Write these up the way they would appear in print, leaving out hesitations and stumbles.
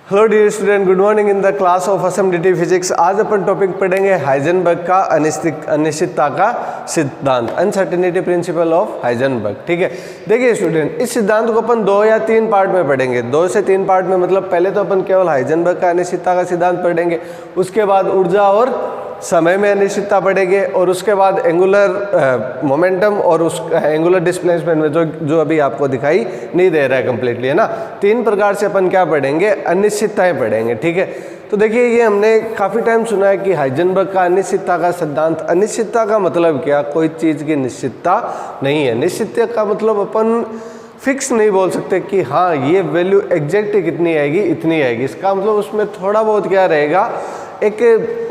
Hello dear student, good morning in the class of assumptive physics. आज अपन topic पढ़ेंगे Heisenberg का अनिश्चितता का सिद्धांत, अनसर्टेनिटी प्रिंसिपल ऑफ हाइजेनबर्ग। ठीक है, देखिए स्टूडेंट, इस सिद्धांत को अपन 2 या 3 पार्ट में पढ़ेंगे। 2 से 3 पार्ट में मतलब पहले तो अपन केवल हाइजेनबर्ग का अनिश्चितता का सिद्धांत पढ़ेंगे, उसके बाद ऊर्जा और समय में अनिश्चितता पढ़ेंगे, और उसके बाद एंगुलर मोमेंटम और उस एंगुलर डिस्प्लेसमेंट में जो अभी आपको दिखाई नहीं दे रहा है कंप्लीटली, है ना। 3 प्रकार से अपन क्या पढ़ेंगे, अनिश्चितताएं पढ़ेंगे। ठीक है, तो देखिए ये हमने काफ़ी टाइम सुना है कि हाइजेनबर्ग का अनिश्चितता का सिद्धांत। अनिश्चितता का मतलब क्या, कोई चीज़ की निश्चितता नहीं है। निश्चितता का मतलब अपन फिक्स नहीं बोल सकते कि हाँ ये वैल्यू एग्जैक्ट कितनी आएगी, इतनी आएगी। इसका मतलब उसमें थोड़ा बहुत क्या रहेगा, एक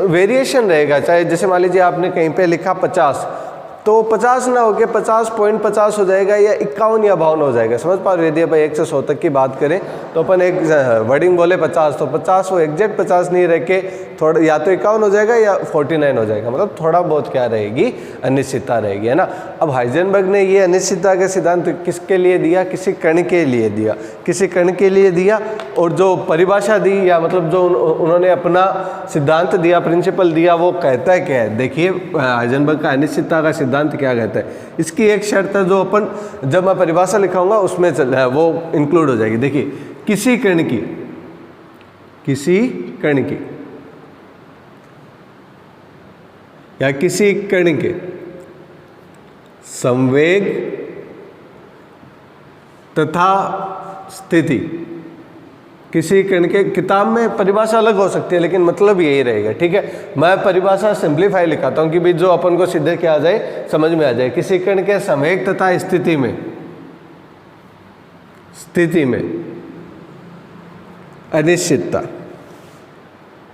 वेरिएशन रहेगा। चाहे जैसे मान लीजिए आपने कहीं पे लिखा 50, तो 50 ना होके 50.50 हो जाएगा, या 51 या 52 हो जाएगा। समझ पा रहे हो? यदि अपन 1 से 100 तक की बात करें तो अपन एक वर्डिंग बोले 50, तो 50 वो एग्जैक्ट 50 नहीं रह के थोड़ा या तो 51 हो जाएगा या 49 हो जाएगा। मतलब थोड़ा बहुत क्या रहेगी, अनिश्चितता रहेगी, है ना। अब हाइजेनबर्ग ने ये अनिश्चितता का सिद्धांत किसके लिए दिया, किसी कण के लिए दिया, किसी कण के लिए दिया। और जो परिभाषा दी, या मतलब जो उन्होंने अपना सिद्धांत दिया, प्रिंसिपल दिया, वो कहता है क्या है। देखिए हाइजेनबर्ग का अनिश्चितता का सिद्धांत क्या कहता है। इसकी एक शर्त है जो अपन जब मैं परिभाषा लिखाऊंगा उसमें वो इंक्लूड हो जाएगी। देखिए किसी कण की या किसी कण के संवेग तथा स्थिति, किसी कण के, किताब में परिभाषा अलग हो सकती है लेकिन मतलब यही रहेगा। ठीक है, मैं परिभाषा सिंप्लीफाई लिखाता हूं कि भाई जो अपन को सीधे क्या आ जाए, समझ में आ जाए। किसी कण के संवेग तथा स्थिति में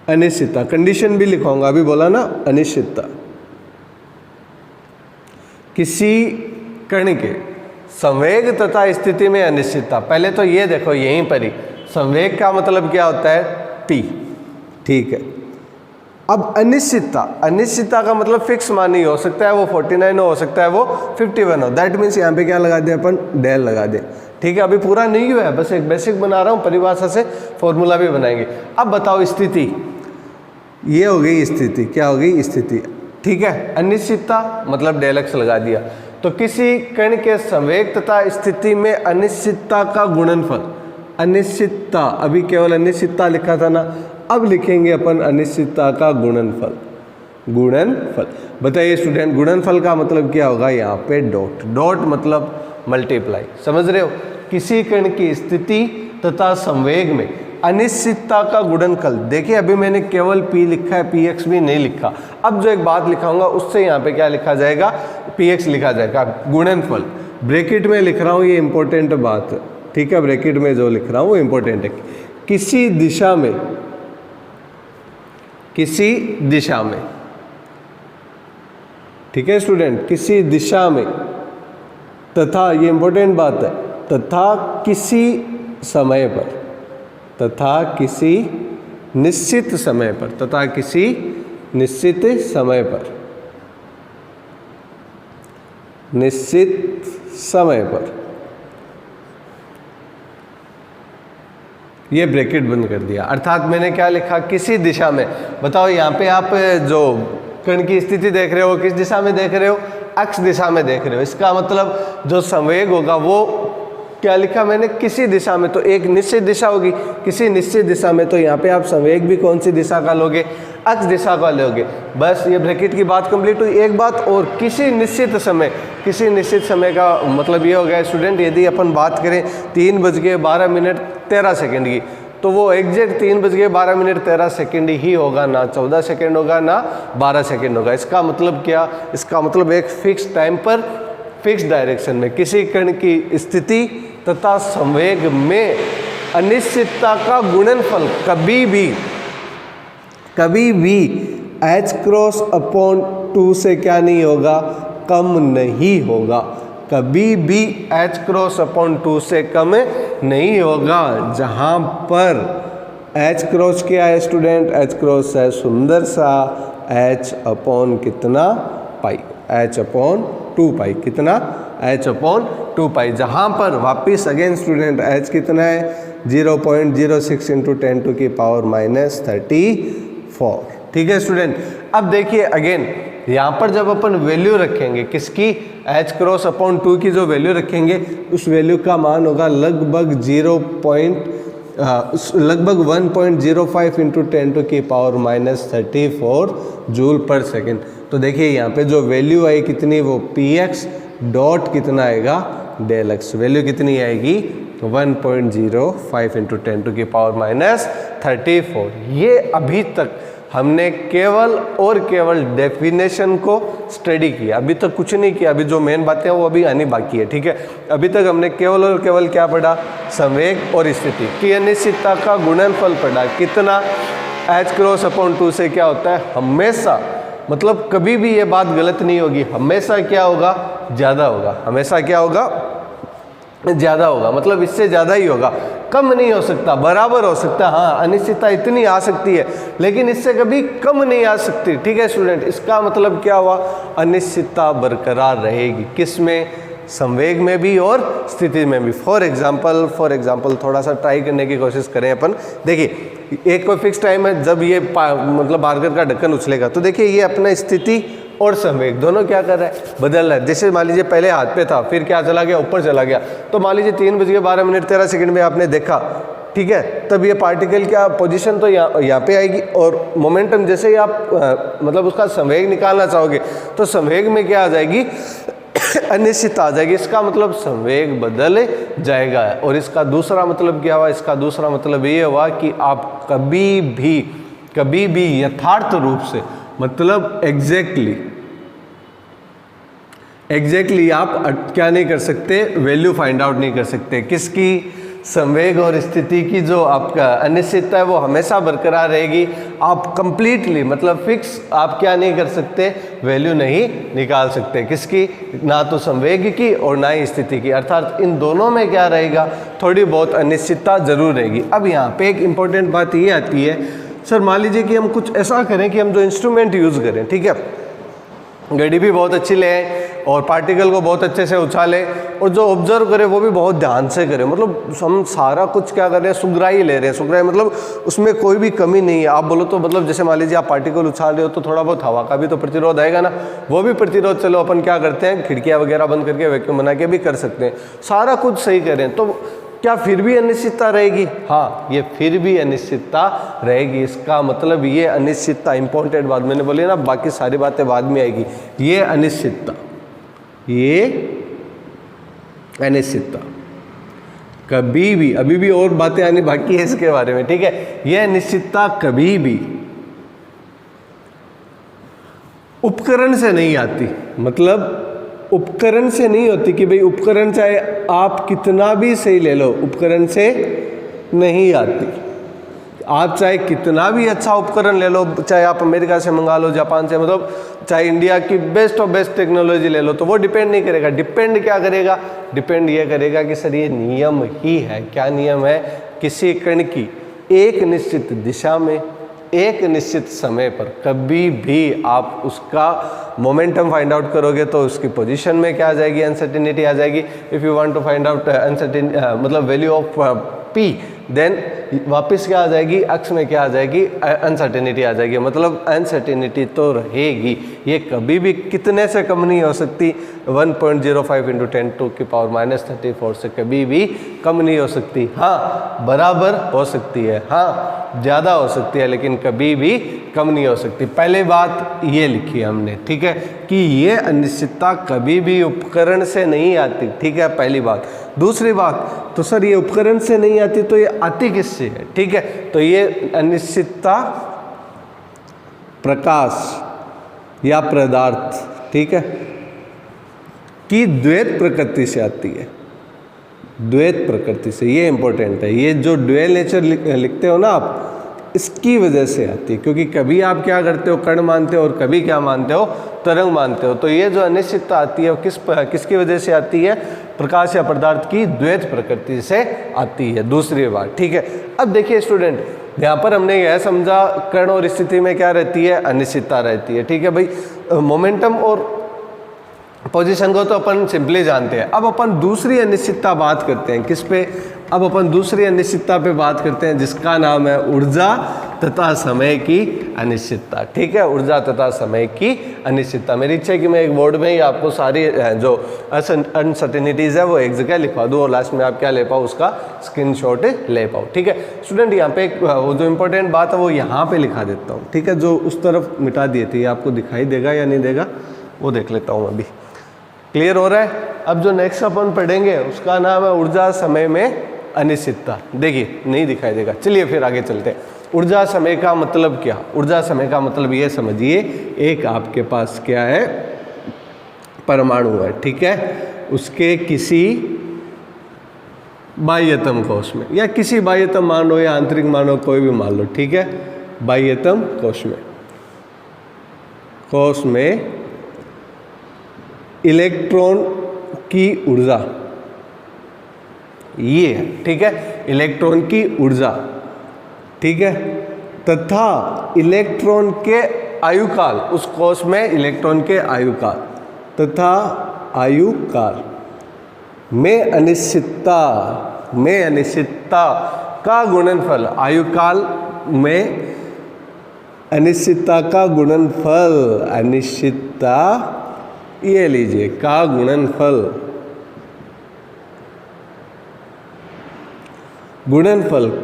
अनिश्चितता कंडीशन भी लिखाऊंगा, अभी बोला ना अनिश्चितता। किसी कण के संवेग तथा स्थिति में अनिश्चितता। पहले तो ये देखो, यहीं पर ही संवेग का मतलब क्या होता है, p। ठीक है, अब अनिश्चितता का मतलब फिक्स मान नहीं हो सकता है, वो 49 हो सकता है, वो 51 हो। दैट मीन्स यहाँ पे क्या लगा दे, अपन डेल लगा दे। ठीक है, अभी पूरा नहीं हुआ है, बस एक बेसिक बना रहा हूँ, परिभाषा से फॉर्मूला भी बनाएंगे। अब बताओ स्थिति, ये हो गई स्थिति, क्या हो गई स्थिति। ठीक है, अनिश्चितता मतलब डेल एक्स लगा दिया। तो किसी कण के संवेग तथा स्थिति में अनिश्चितता का गुणनफल, अनिश्चितता, अभी केवल अनिश्चितता लिखा था ना, अब लिखेंगे अपन अनिश्चितता का गुणनफल। बताइए स्टूडेंट, गुणनफल का मतलब क्या होगा, यहाँ पे डॉट मतलब मल्टीप्लाई। समझ रहे हो? किसी कण की स्थिति तथा संवेग में अनिश्चितता का गुणनफल। देखिए अभी मैंने केवल p लिखा है, px भी नहीं लिखा। अब जो एक बात लिखाऊंगा उससे यहाँ पे क्या लिखा जाएगा, px लिखा जाएगा, गुणनफल। ब्रैकेट में लिख रहा हूँ, ये इंपॉर्टेंट बात है। ठीक है, ब्रैकेट में जो लिख रहा हूँ वो इंपॉर्टेंट है। किसी दिशा में, ठीक है स्टूडेंट, किसी दिशा में, तथा, ये इंपॉर्टेंट बात है, तथा किसी निश्चित समय पर ये ब्रैकेट बंद कर दिया। अर्थात मैंने क्या लिखा, किसी दिशा में। बताओ यहाँ पे आप जो कण की स्थिति देख रहे हो, किस दिशा में देख रहे हो, एक्स दिशा में देख रहे हो। इसका मतलब जो संवेग होगा वो क्या लिखा मैंने, किसी दिशा में, तो एक निश्चित दिशा होगी, किसी निश्चित दिशा में। तो यहाँ पे आप संवेग भी कौन सी दिशा का लोगे, एक्स दिशा का लोगे। बस ये ब्रैकेट की बात कंप्लीट हुई। एक बात और, किसी निश्चित समय का मतलब ये हो गया स्टूडेंट, यदि अपन बात करें 3:12:13 की, तो वो एग्जैक्ट 3:12:13 ही होगा, ना 14 सेकेंड होगा, ना 12 सेकेंड होगा। इसका मतलब क्या, इसका मतलब एक फिक्स टाइम पर, फिक्स डायरेक्शन में, किसी कण की स्थिति तथा संवेग में अनिश्चितता का गुणनफल कभी भी h×2 से क्या नहीं होगा, कम नहीं होगा। कभी भी h×2 से कम नहीं होगा। जहाँ पर h क्रॉस क्या है स्टूडेंट, h क्रॉस है सुंदर सा h/, कितना, पाई, h/2 कितना, h/2 जहाँ पर वापिस अगेन स्टूडेंट h कितना है, 0.06 इंटू 10⁻⁻34। ठीक है स्टूडेंट। अब देखिए अगेन यहाँ पर जब अपन वैल्यू रखेंगे किसकी, h क्रॉस अपॉन 2 की जो वैल्यू रखेंगे उस वैल्यू का मान होगा लगभग 1.05 इंटू 10⁻⁻34 जूल पर सेकेंड। तो देखिए यहाँ पे जो वैल्यू आई कितनी, वो px डॉट कितना आएगा, डेल x। वैल्यू कितनी आएगी 1.05 इंटू 10⁻⁻34। ये अभी तक हमने केवल और केवल डेफिनेशन को स्टडी किया, अभी तक कुछ नहीं किया। अभी जो मेन बातें हैं वो अभी आनी बाकी है। ठीक है, अभी तक हमने केवल और केवल क्या पढ़ा, संवेग और स्थिति की अनिश्चितता का गुणनफल पढ़ा। कितना, h क्रॉस अपॉन 2 से क्या होता है, हमेशा, मतलब कभी भी ये बात गलत नहीं होगी, हमेशा क्या होगा, ज़्यादा होगा। हमेशा क्या होगा, ज़्यादा होगा, मतलब इससे ज़्यादा ही होगा, कम नहीं हो सकता, बराबर हो सकता। हाँ, अनिश्चितता इतनी आ सकती है लेकिन इससे कभी कम नहीं आ सकती। ठीक है स्टूडेंट, इसका मतलब क्या हुआ, अनिश्चितता बरकरार रहेगी, किस में, संवेग में भी और स्थिति में भी। फॉर एग्जाम्पल थोड़ा सा ट्राई करने की कोशिश करें अपन। देखिए एक कोई फिक्स टाइम है जब ये मतलब बार्गर का ढक्कन उछलेगा, तो देखिए ये अपना स्थिति और संवेग दोनों क्या कर रहा है, बदल रहा है। जैसे मान लीजिए पहले हाथ पे था, फिर क्या चला गया, ऊपर चला गया। तो मान लीजिए 3:12:13 में आपने देखा, ठीक है, तब ये पार्टिकल क्या पोजीशन तो यहाँ पे आएगी, और मोमेंटम जैसे ही आप मतलब उसका संवेग निकालना चाहोगे तो संवेग में क्या आ जाएगी, अनिश्चितता आ जाएगी। इसका मतलब संवेग बदल जाएगा। और इसका दूसरा मतलब क्या हुआ, इसका दूसरा मतलब ये हुआ कि आप कभी भी यथार्थ रूप से, मतलब एग्जैक्टली आप क्या नहीं कर सकते, वैल्यू फाइंड आउट नहीं कर सकते। किसकी, संवेग और स्थिति की जो आपका अनिश्चितता है वो हमेशा बरकरार रहेगी। आप कंप्लीटली मतलब फिक्स आप क्या नहीं कर सकते, वैल्यू नहीं निकाल सकते। किसकी, ना तो संवेग की और ना ही स्थिति की, अर्थात इन दोनों में क्या रहेगा, थोड़ी बहुत अनिश्चितता जरूर रहेगी। अब यहाँ पे एक इम्पोर्टेंट बात ये आती है, सर मान लीजिए कि हम कुछ ऐसा करें कि हम जो इंस्ट्रूमेंट यूज़ करें, ठीक है, घड़ी भी बहुत अच्छी ले आए और पार्टिकल को बहुत अच्छे से उछालें, और जो ऑब्जर्व करें वो भी बहुत ध्यान से करें। मतलब हम सारा कुछ क्या कर रहे हैं, सुगराई ले रहे हैं, सुगराई मतलब उसमें कोई भी कमी नहीं है। आप बोलो तो मतलब जैसे मान लीजिए आप पार्टिकल उछाल रहे हो तो थोड़ा बहुत हवा का भी तो प्रतिरोध आएगा ना, वो भी प्रतिरोध चलो अपन क्या करते हैं, खिड़कियाँ वगैरह बंद करके वैक्यूम बना के भी कर सकते हैं। सारा कुछ सही करें तो क्या फिर भी अनिश्चितता रहेगी? हाँ, ये फिर भी अनिश्चितता रहेगी। इसका मतलब ये अनिश्चितता, इंपॉर्टेंट बात मैंने बोली ना, बाकी सारी बातें बाद में आएगी। ये अनिश्चितता कभी भी, अभी भी और बातें आनी बाकी है इसके बारे में, ठीक है। ये अनिश्चितता कभी भी उपकरण से नहीं आती, मतलब उपकरण से नहीं होती कि भाई उपकरण चाहे आप कितना भी सही ले लो, उपकरण से नहीं आती। आप चाहे कितना भी अच्छा उपकरण ले लो, चाहे आप अमेरिका से मंगा लो, जापान से, मतलब चाहे इंडिया की बेस्ट ऑफ बेस्ट टेक्नोलॉजी ले लो, तो वो डिपेंड नहीं करेगा। डिपेंड क्या करेगा, डिपेंड ये करेगा कि सर ये नियम ही है। क्या नियम है, किसी कण की एक निश्चित दिशा में एक निश्चित समय पर कभी भी आप उसका मोमेंटम फाइंड आउट करोगे तो उसकी पोजीशन में क्या आ जाएगी, अनसर्टेनिटी आ जाएगी। If you want to find out मतलब वैल्यू ऑफ पी, देन वापस क्या आ जाएगी, अक्ष में क्या आ जाएगी, अनसर्टेनिटी आ जाएगी। मतलब अनसर्टेनिटी तो रहेगी, ये कभी भी कितने से कम नहीं हो सकती, 1.05 इंटू 10⁻⁻34 से कभी भी कम नहीं हो सकती। हाँ, बराबर हो सकती है, हाँ ज़्यादा हो सकती है, लेकिन कभी भी कम नहीं हो सकती। पहले बात ये लिखी है हमने, ठीक है, कि ये अनिश्चितता कभी भी उपकरण से नहीं आती, ठीक है, पहली बात। दूसरी बात, तो सर ये उपकरण से नहीं आती तो ये आती किससे है, ठीक है, तो ये अनिश्चितता प्रकाश या पदार्थ, ठीक है, की द्वैत प्रकृति से आती है। द्वैत प्रकृति से, ये इंपॉर्टेंट है। ये जो ड्यूअल नेचर लिखते हो ना आप, इसकी वजह से आती है, क्योंकि कभी आप क्या करते हो, कण मानते हो, और कभी क्या मानते हो, तरंग मानते हो। तो ये जो अनिश्चितता आती है वो किसकी वजह से आती है, प्रकाश या पदार्थ की द्वैत प्रकृति से आती है। दूसरी बात, ठीक है। अब देखिए स्टूडेंट, यहाँ पर हमने यह समझा कण और स्थिति में क्या रहती है, अनिश्चितता रहती है, ठीक है भाई। मोमेंटम और पोजीशन को तो अपन सिंपली जानते हैं। अब अपन दूसरी अनिश्चितता बात करते हैं, किस पे? अब अपन दूसरी अनिश्चितता पे बात करते हैं जिसका नाम है ऊर्जा तथा समय की अनिश्चितता। ठीक है, ऊर्जा तथा समय की अनिश्चितता। मेरी इच्छा है कि मैं एक बोर्ड में ही आपको सारी जो अनसर्टेनिटीज़ है वो एक जगह लिखवा दूँ और लास्ट में आप क्या ले पाओ, उसका स्क्रीनशॉट ले पाओ। ठीक है स्टूडेंट, यहाँ पे एक वो जो इम्पोर्टेंट बात है वो यहाँ पे लिखा देता हूँ। ठीक है, जो उस तरफ मिटा दिए थे, आपको दिखाई देगा या नहीं देगा वो देख लेता हूँ अभी। क्लियर हो रहा है? अब जो नेक्स्ट अपन पढ़ेंगे उसका नाम है ऊर्जा समय में अनिश्चितता। देखिए नहीं दिखाई देगा, चलिए फिर आगे चलते हैं। ऊर्जा समय का मतलब क्या? ऊर्जा समय का मतलब ये समझिए, एक आपके पास क्या है, परमाणु है। ठीक है, उसके किसी बाह्यतम कोश में, या किसी बाह्यतम मान लो या आंतरिक मान लो, कोई भी मान लो। ठीक है, बाह्यतम कोश में इलेक्ट्रॉन की ऊर्जा ये है। ठीक है, इलेक्ट्रॉन की ऊर्जा। ठीक है, तथा इलेक्ट्रॉन के आयुकाल, उस कोश में इलेक्ट्रॉन के आयुकाल तथा आयुकाल में अनिश्चितता का गुणनफल, आयुकाल में अनिश्चितता का गुणनफल, अनिश्चितता ये लीजिए का गुणनफल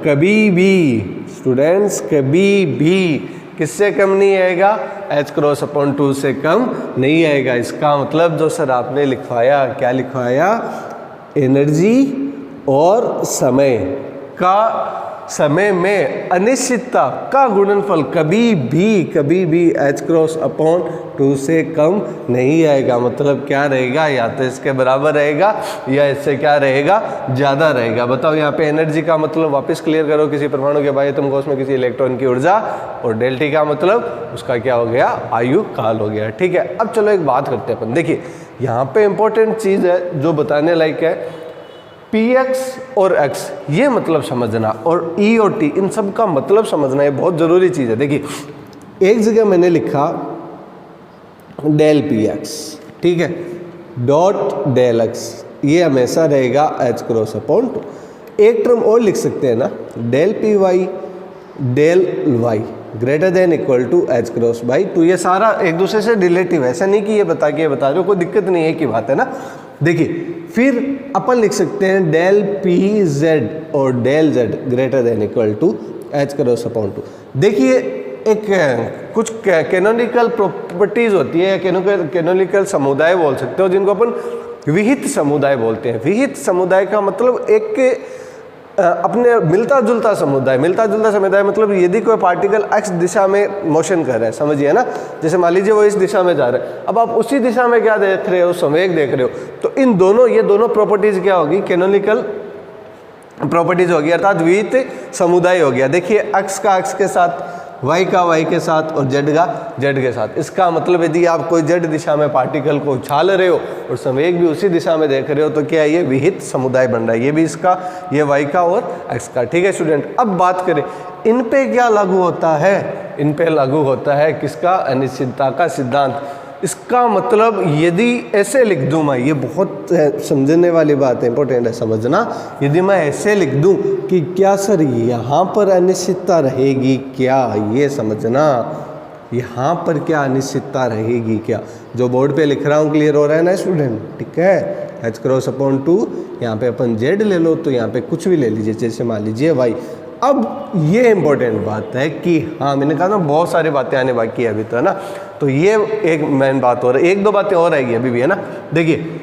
कभी भी स्टूडेंट्स, कभी भी किससे कम नहीं आएगा, h×2 से कम नहीं आएगा। इसका मतलब जो सर आपने लिखवाया, क्या लिखवाया, एनर्जी और समय में अनिश्चितता का गुणनफल कभी भी h×2 से कम नहीं आएगा। मतलब क्या रहेगा, या तो इसके बराबर रहेगा या इससे क्या रहेगा, ज़्यादा रहेगा। बताओ यहाँ पे एनर्जी का मतलब वापस क्लियर करो, किसी परमाणु के बाह्यतम कोश में किसी इलेक्ट्रॉन की ऊर्जा, और डेल्टी का मतलब उसका क्या हो गया, आयु काल हो गया। ठीक है, अब चलो एक बात करते हैं अपन। देखिए यहाँ पे इंपॉर्टेंट चीज़ है जो बताने लायक है, px और x ये मतलब समझना, और e और t इन सब का मतलब समझना, ये बहुत ज़रूरी चीज़ है। देखिए एक जगह मैंने लिखा del px, ठीक है, डॉट del x, ये हमेशा रहेगा h×2। एक टर्म और लिख सकते हैं ना, del py del y greater than equal to h×2। ये सारा एक दूसरे से रिलेटिव है, ऐसा नहीं कि ये बता रहे हो, कोई दिक्कत नहीं है, की बात है ना। देखिए फिर अपन लिख सकते हैं del pz और del z greater than equal to h×2। देखिए एक कुछ कैनोनिकल प्रॉपर्टीज होती है, कैनोनिकल समुदाय बोल सकते हो, जिनको अपन विहित समुदाय बोलते हैं। विहित समुदाय का मतलब एक अपने मिलता जुलता समुदाय मतलब यदि कोई पार्टिकल x दिशा में मोशन कर रहा है, समझिए ना, जैसे मान लीजिए वो इस दिशा में जा रहा है, अब आप उसी दिशा में क्या देख रहे हो, संवेग देख रहे हो, तो ये दोनों प्रॉपर्टीज क्या होगी, कैनोनिकल प्रॉपर्टीज होगी, अर्थात विहित समुदाय हो गया। देखिए x का x के साथ, y का y के साथ और z का z के साथ। इसका मतलब यदि आप कोई z दिशा में पार्टिकल को उछाल रहे हो और संवेग भी उसी दिशा में देख रहे हो, तो क्या है, ये विहित समुदाय बन रहा है, ये भी इसका, ये y का और x का। ठीक है स्टूडेंट, अब बात करें इन पे क्या लागू होता है, इन पे लागू होता है किसका, अनिश्चितता का सिद्धांत। इसका मतलब यदि ऐसे लिख दूं मैं, ये बहुत समझने वाली बात है, इंपॉर्टेंट है समझना, यदि मैं ऐसे लिख दूं कि क्या सर यहाँ पर अनिश्चितता रहेगी क्या, ये समझना, यहाँ पर क्या अनिश्चितता रहेगी क्या, जो बोर्ड पे लिख रहा हूँ क्लियर हो रहा है ना स्टूडेंट। ठीक है, h×2, यहाँ पे अपन z ले लो, तो यहाँ पे कुछ भी ले लीजिए, जैसे मान लीजिए y। अब ये इंपॉर्टेंट बात है कि हाँ, मैंने कहा ना बहुत सारी बातें आने बाकी है अभी तो, है ना, तो ये एक मेन बात हो रही है, एक दो बातें और आएगी अभी भी, है ना। देखिए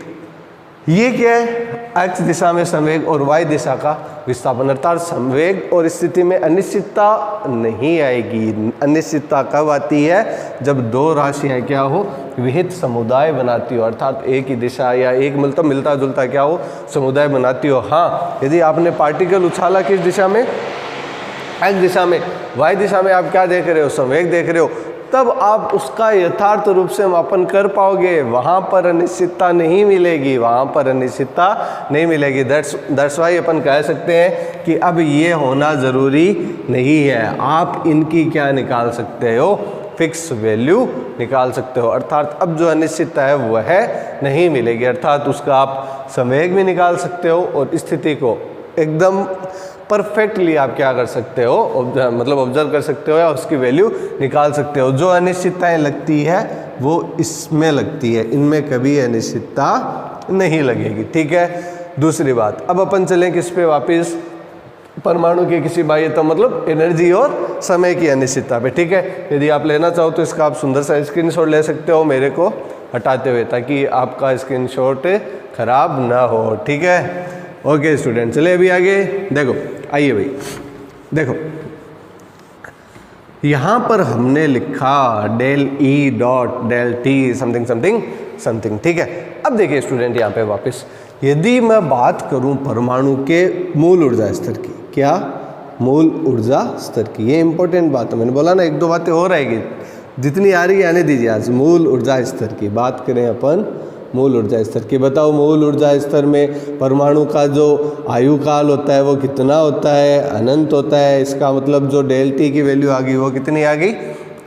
ये क्या है, x दिशा में संवेग और y दिशा का विस्थापन, अर्थात संवेग और स्थिति में अनिश्चितता नहीं आएगी। अनिश्चितता कब आती है, जब दो राशियाँ क्या हो, विहित समुदाय बनाती हो, अर्थात एक ही दिशा या एक मतलब मिलता जुलता क्या हो, समुदाय बनाती हो। हाँ, यदि आपने पार्टिकल उछाला किस दिशा में, x दिशा में, y दिशा में आप क्या देख रहे हो, संवेग देख रहे हो, तब आप उसका यथार्थ रूप से मापन कर पाओगे। वहाँ पर अनिश्चितता नहीं मिलेगी, वहाँ पर अनिश्चितता नहीं मिलेगी। दैट्स वाई अपन कह सकते हैं कि अब ये होना ज़रूरी नहीं है, आप इनकी क्या निकाल सकते हो, फिक्स वैल्यू निकाल सकते हो। अर्थात अब जो अनिश्चितता है वह नहीं मिलेगी, अर्थात उसका आप संवेग भी निकाल सकते हो और स्थिति को एकदम परफेक्टली आप क्या कर सकते हो, मतलब ऑब्जर्व कर सकते हो या उसकी वैल्यू निकाल सकते हो। जो अनिश्चितताएं लगती है वो इसमें लगती है, इनमें कभी अनिश्चितता नहीं लगेगी। ठीक है, दूसरी बात, अब अपन चलें किस पे वापस, परमाणु की किसी बाह्यता मतलब एनर्जी और समय की अनिश्चितता पे। ठीक है, यदि आप लेना चाहो तो इसका आप सुंदर सा स्क्रीनशॉट ले सकते हो मेरे को हटाते हुए, ताकि आपका स्क्रीनशॉट खराब ना हो। ठीक है, ओके स्टूडेंट, चलिए अभी आगे देखो, आइए भाई देखो, यहाँ पर हमने लिखा del E dot del T something something something. ठीक है, अब देखिए स्टूडेंट यहाँ पे वापस, यदि मैं बात करूँ परमाणु के मूल ऊर्जा स्तर की, क्या मूल ऊर्जा स्तर की, ये इंपॉर्टेंट बात है, मैंने बोला ना एक दो बातें और आएगी, जितनी आ रही है आने दीजिए। आज मूल ऊर्जा स्तर की बात करें अपन, मूल ऊर्जा स्तर की। बताओ मूल ऊर्जा स्तर में परमाणु का जो आयु काल होता है वो कितना होता है, अनंत होता है। इसका मतलब जो डेल टी की वैल्यू आ गई वो कितनी आ गई,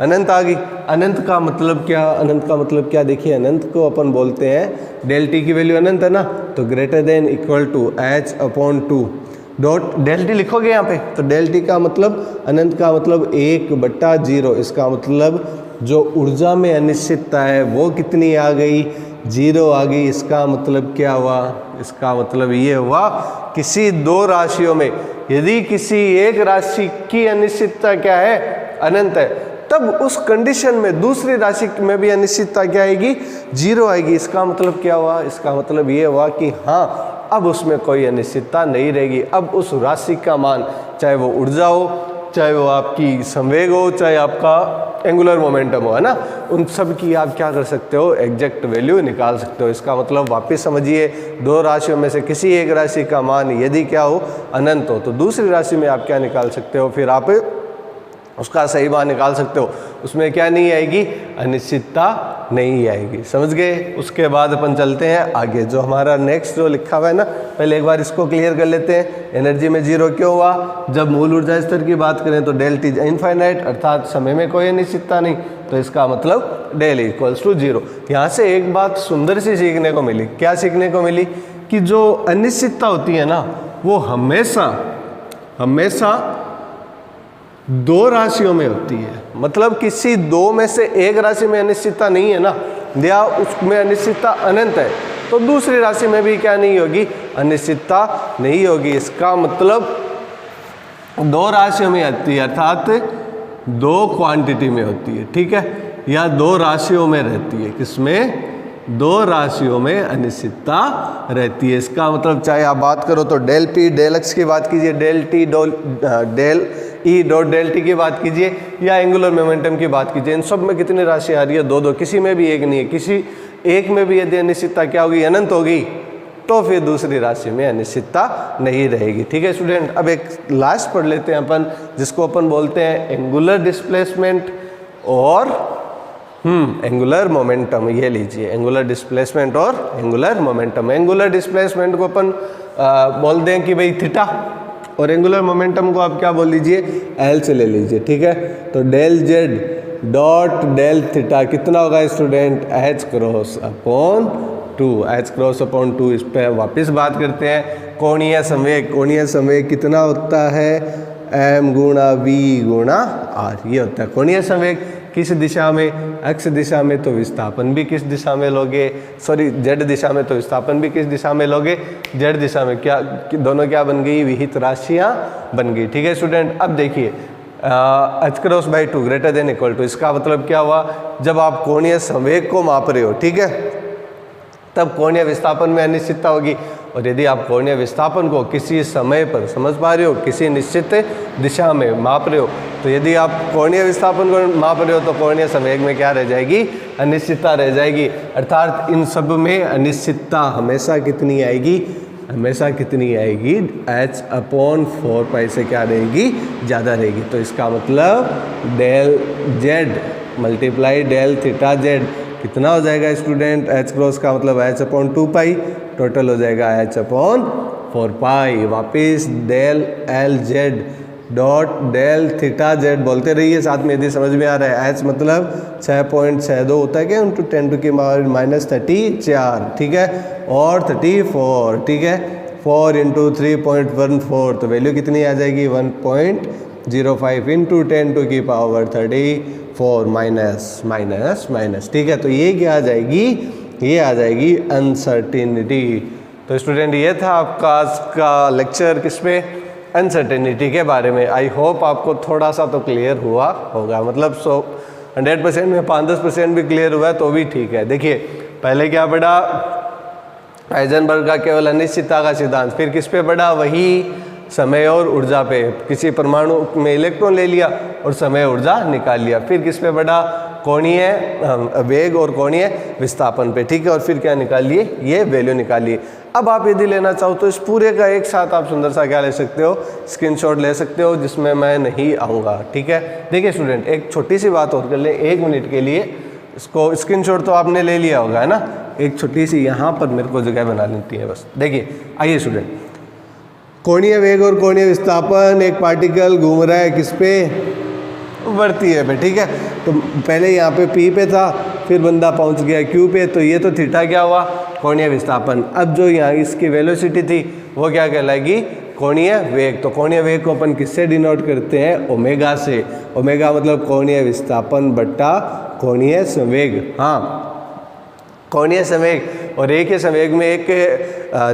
अनंत आ गई। अनंत का मतलब क्या, अनंत का मतलब क्या, देखिए अनंत को अपन बोलते हैं, डेल टी की वैल्यू अनंत है ना, तो greater than equal to h/2 dot del T लिखोगे यहाँ पे, तो डेल टी का मतलब अनंत का मतलब 1/0। इसका मतलब जो ऊर्जा में अनिश्चितता है वो कितनी आ गई, 0 आ गई। इसका मतलब क्या हुआ, इसका मतलब ये हुआ किसी दो राशियों में यदि किसी एक राशि की अनिश्चितता क्या है, अनंत है, तब उस कंडीशन में दूसरी राशि में भी अनिश्चितता क्या आएगी, 0 आएगी। इसका मतलब क्या हुआ, इसका मतलब ये हुआ कि हाँ अब उसमें कोई अनिश्चितता नहीं रहेगी। अब उस राशि का मान, चाहे वो ऊर्जा हो, चाहे वो आपकी संवेग हो, चाहे आपका एंगुलर मोमेंटम हो, है ना, उन सब की आप क्या कर सकते हो, एग्जैक्ट वैल्यू निकाल सकते हो। इसका मतलब वापस समझिए, दो राशियों में से किसी एक राशि का मान यदि क्या हो, अनंत हो, तो दूसरी राशि में आप क्या निकाल सकते हो, फिर आप उसका सही मान निकाल सकते हो। उसमें क्या नहीं आएगी, अनिश्चितता नहीं आएगी। समझ गए। उसके बाद अपन चलते हैं आगे, जो हमारा नेक्स्ट जो लिखा हुआ है ना, पहले एक बार इसको क्लियर कर लेते हैं। एनर्जी में 0 क्यों हुआ, जब मूल ऊर्जा स्तर की बात करें तो डेल टी इनफाइनाइट, अर्थात समय में कोई अनिश्चितता नहीं, तो इसका मतलब डेल इक्वल्स टू 0। यहाँ से एक बात सुंदर सी सीखने को मिली, क्या सीखने को मिली, कि जो अनिश्चितता होती है ना वो हमेशा दो राशियों में होती है। मतलब किसी दो में से एक राशि में अनिश्चितता नहीं है ना, या उसमें अनिश्चितता अनंत है, तो दूसरी राशि में भी क्या नहीं होगी, अनिश्चितता नहीं होगी। इसका मतलब दो राशियों में आती है, अर्थात दो क्वांटिटी में होती है। ठीक है, या दो राशियों में रहती है, किसमें, दो राशियों में अनिश्चितता रहती है। इसका मतलब चाहे आप बात करो तो डेल पी डेल एक्स की बात कीजिए, del T del E dot del T की बात कीजिए, या एंगुलर मोमेंटम की बात कीजिए, इन सब में कितनी राशि आ रही है, दो। किसी में भी एक नहीं है। किसी एक में भी यदि अनिश्चितता क्या होगी, अनंत होगी, तो फिर दूसरी राशि में अनिश्चितता नहीं रहेगी। ठीक है स्टूडेंट, अब एक लास्ट पढ़ लेते हैं अपन, जिसको अपन बोलते हैं एंगुलर डिस्प्लेसमेंट और एंगुलर मोमेंटम। ये लीजिए, एंगुलर डिस्प्लेसमेंट और एंगुलर मोमेंटम। एंगुलर डिस्प्लेसमेंट को अपन बोल दें कि भाई थीटा, और एंगुलर मोमेंटम को आप क्या बोल लीजिए, एल से ले लीजिए। ठीक है, तो del Z dot del theta कितना होगा student, h cross upon 2, h cross upon 2। इस पर वापस बात करते हैं। कोणीय संवेग, कोणीय संवेग कितना होता है, m गुणा v गुणा r, ये होता है कोणीय संवेग। किस दिशा में, x दिशा में, तो विस्थापन भी किस दिशा में लोगे, सॉरी z दिशा में, तो विस्थापन भी किस दिशा में लोगे, z दिशा में। क्या दोनों क्या बन गई, विहित राशियां बन गई। ठीक है स्टूडेंट, अब देखिए h cross by 2 greater than equal to, इसका मतलब क्या हुआ, जब आप कोणीय संवेग को माप रहे हो, ठीक है, तब कोणीय विस्थापन में अनिश्चितता होगी। और यदि आप कोणीय विस्थापन को किसी समय पर, समझ पा रहे हो, किसी निश्चित दिशा में माप रहे हो, तो यदि आप कोणीय विस्थापन को माप रहे हो तो कोणीय संवेग में क्या रह जाएगी, अनिश्चितता रह जाएगी। अर्थात इन सब में अनिश्चितता हमेशा कितनी आएगी, हमेशा कितनी आएगी, h/4π से क्या रहेगी, ज़्यादा रहेगी। तो इसका मतलब del Z multiply del theta Z कितना हो जाएगा स्टूडेंट, h क्रॉस का मतलब h/2π, टोटल हो जाएगा h/4π। वापिस del L Z dot del theta Z बोलते रहिए साथ में यदि समझ में आ रहा है। एच मतलब 6.62 होता है क्या इंटू 10 टू की पावर -34, ठीक है, और 34, ठीक है, 4 इंटू 3.14 तो वैल्यू कितनी आ जाएगी 1.05 इंटू 10 टू की पावर 34 माइनस, ठीक है। तो ये क्या आ जाएगी, ये आ जाएगी अनसर्टिनिटी। तो स्टूडेंट ये था आपका आज का लेक्चर किस पे, अनसर्टेनिटी के बारे में। आई होप आपको थोड़ा सा तो क्लियर हुआ होगा, मतलब 100% में 5-10% भी क्लियर हुआ है तो भी ठीक है। देखिए पहले क्या पढ़ा, हाइजेनबर्ग का केवल अनिश्चितता का सिद्धांत, फिर किस पे पढ़ा, वही समय और ऊर्जा पे, किसी परमाणु में इलेक्ट्रॉन ले लिया और समय ऊर्जा निकाल लिया। फिर किस पे पढ़ा, कोणीय वेग और कोणीय विस्थापन पे, ठीक है, और फिर क्या निकाल लिए, ये वैल्यू निकालिए। अब आप यदि लेना चाहो तो इस पूरे का एक साथ आप सुंदर सा क्या ले सकते हो, स्क्रीनशॉट ले सकते हो, जिसमें मैं नहीं आऊँगा, ठीक है। देखिए स्टूडेंट एक छोटी सी बात और कर ले 1 मिनट के लिए, इसको स्क्रीनशॉट तो आपने ले लिया होगा है ना, एक छोटी सी यहाँ पर मेरे को जगह बना लेती है बस। देखिए आइए स्टूडेंट, कोणीय वेग और कोणीय विस्थापन, एक पार्टिकल घूम रहा है किस पे, वर्तीय पे, ठीक है। तो पहले यहाँ पे P पे था, फिर बंदा पहुँच गया Q पे, तो ये तो थीटा क्या हुआ, कोणीय विस्थापन। अब जो यहाँ इसकी वेलोसिटी थी वो क्या कहलाएगी, कोणीय वेग। तो कोणीय वेग को अपन किससे डिनोट करते हैं, ओमेगा से। ओमेगा मतलब कोणीय विस्थापन बट्टा कोणीय संवेग। हाँ, कोणीय संवेग और एक ही संवेग में एक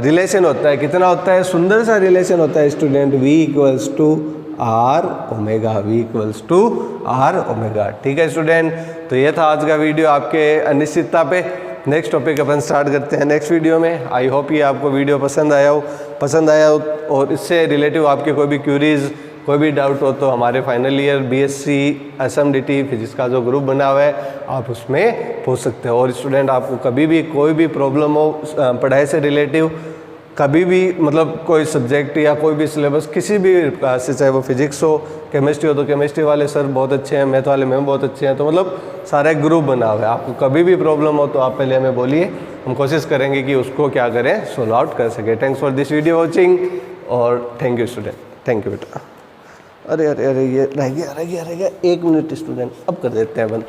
रिलेशन होता है, कितना होता है, सुंदर सा रिलेशन होता है student, V equals to R omega, V equals to R omega, ठीक है स्टूडेंट। तो ये था आज का वीडियो आपके अनिश्चितता पे। नेक्स्ट टॉपिक अपन स्टार्ट करते हैं नेक्स्ट वीडियो में। आई होप ये आपको वीडियो पसंद आया हो और इससे रिलेटिव आपके कोई भी क्यूरीज, कोई भी डाउट हो तो हमारे final year BSc SMDT physics का जो ग्रुप बना हुआ है आप उसमें पूछ सकते हो। और स्टूडेंट आपको कभी भी कोई भी प्रॉब्लम हो पढ़ाई से रिलेटिव, कभी भी मतलब कोई सब्जेक्ट या कोई भी सिलेबस किसी भी क्लास से, चाहे वो फिजिक्स हो, केमिस्ट्री हो तो केमिस्ट्री वाले सर बहुत अच्छे हैं, मैथ वाले मैम बहुत अच्छे हैं, तो मतलब सारा एक ग्रुप बना हुआ है। आपको कभी भी प्रॉब्लम हो तो आप पहले हमें बोलिए, हम कोशिश करेंगे कि उसको क्या करें, सोल्व आउट कर सके। Thanks for this video watching और thank you student, thank you बेटा। अरे अरे अरे ये रह गया 1 मिनट स्टूडेंट, अब कर देते हैं बंद,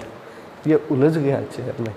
ये उलझ गया चेयर में।